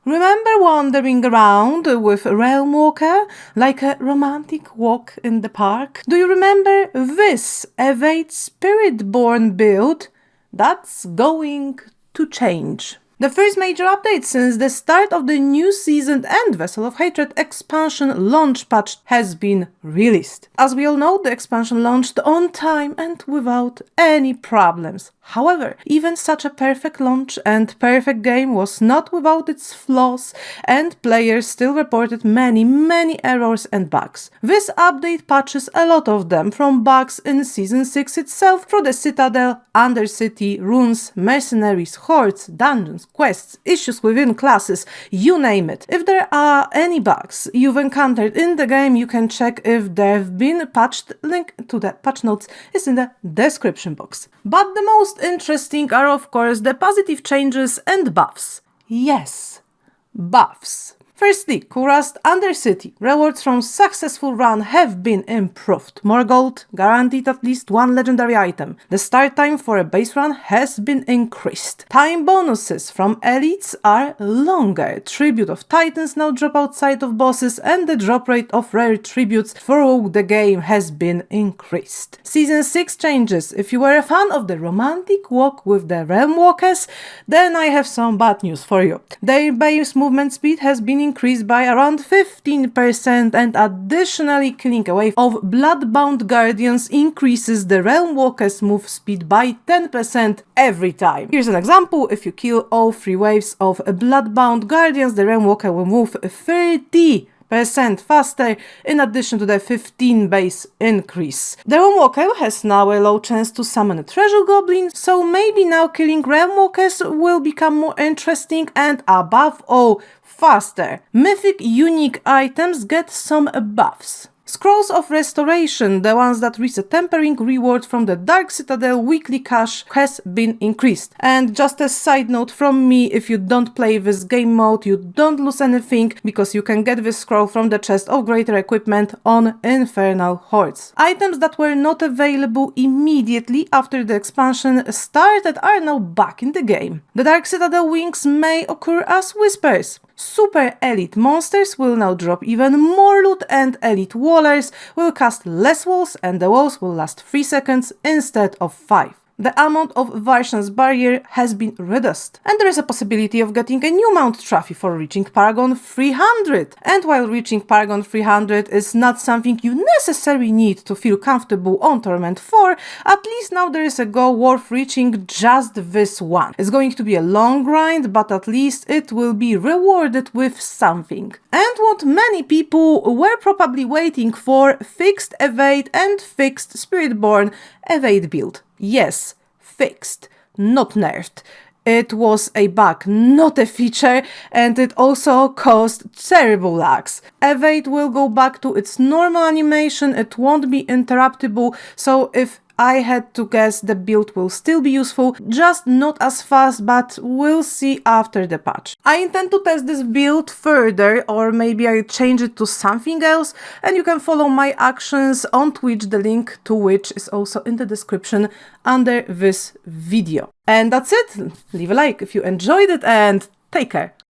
Remember wandering around with Realm Walker like a romantic walk in the park? Do you remember this Evade Spiritborn build? That's going to change. The first major update since the start of the new season and Vessel of Hatred expansion launch patch has been released. As we all know, the expansion launched on time and without any problems. However, even such a perfect launch and perfect game was not without its flaws, and players still reported many errors and bugs. This update patches a lot of them, from bugs in Season 6 itself through the Citadel, Undercity, runes, mercenaries, hordes, dungeons, quests, issues within classes, you name it. If there are any bugs you've encountered in the game, you can check if they've been patched. Link to the patch notes is in the description box. But the most interesting are of course the positive changes and buffs. Yes, buffs. Firstly, Kurast Undercity. Rewards from successful run have been improved. More gold, guaranteed at least one legendary item. The start time for a base run has been increased. Time bonuses from elites are longer. Tribute of Titans now drop outside of bosses, and the drop rate of rare tributes through the game has been increased. Season 6 changes. If you were a fan of the romantic walk with the Realm Walkers, then I have some bad news for you. Their base movement speed has been increased by around 15%, and additionally killing a wave of Bloodbound Guardians increases the Realm Walker's move speed by 10% every time. Here's an example: if you kill all 3 waves of Bloodbound Guardians, the Realm Walker will move 30% faster, in addition to the 15 base increase. The Realm Walker has now a low chance to summon a treasure goblin, so maybe now killing Realm Walkers will become more interesting and, above all, faster. Mythic unique items get some buffs. Scrolls of Restoration, the ones that reset tempering reward from the Dark Citadel weekly cash, has been increased. And just a side note from me, if you don't play this game mode, you don't lose anything, because you can get this scroll from the chest of greater equipment on Infernal Hordes. Items that were not available immediately after the expansion started are now back in the game. The Dark Citadel wings may occur as whispers. Super elite monsters will now drop even more loot, and elite wallers will cast less walls, and the walls will last 3 seconds instead of 5. The amount of Varshan's barrier has been reduced, and there is a possibility of getting a new mount trophy for reaching Paragon 300. And while reaching Paragon 300 is not something you necessarily need to feel comfortable on Torment 4, at least now there is a goal worth reaching just this one. It's going to be a long grind, but at least it will be rewarded with something. And what many people were probably waiting for: fixed Evade and fixed Spiritborn Evade build. Yes, fixed, not nerfed. It was a bug, not a feature, and it also caused terrible lags. Evade will go back to its normal animation, it won't be interruptible, so if I had to guess, the build will still be useful, just not as fast, but we'll see after the patch. I intend to test this build further, or maybe I change it to something else, and you can follow my actions on Twitch, the link to which is also in the description under this video. And that's it. Leave a like if you enjoyed it, and take care.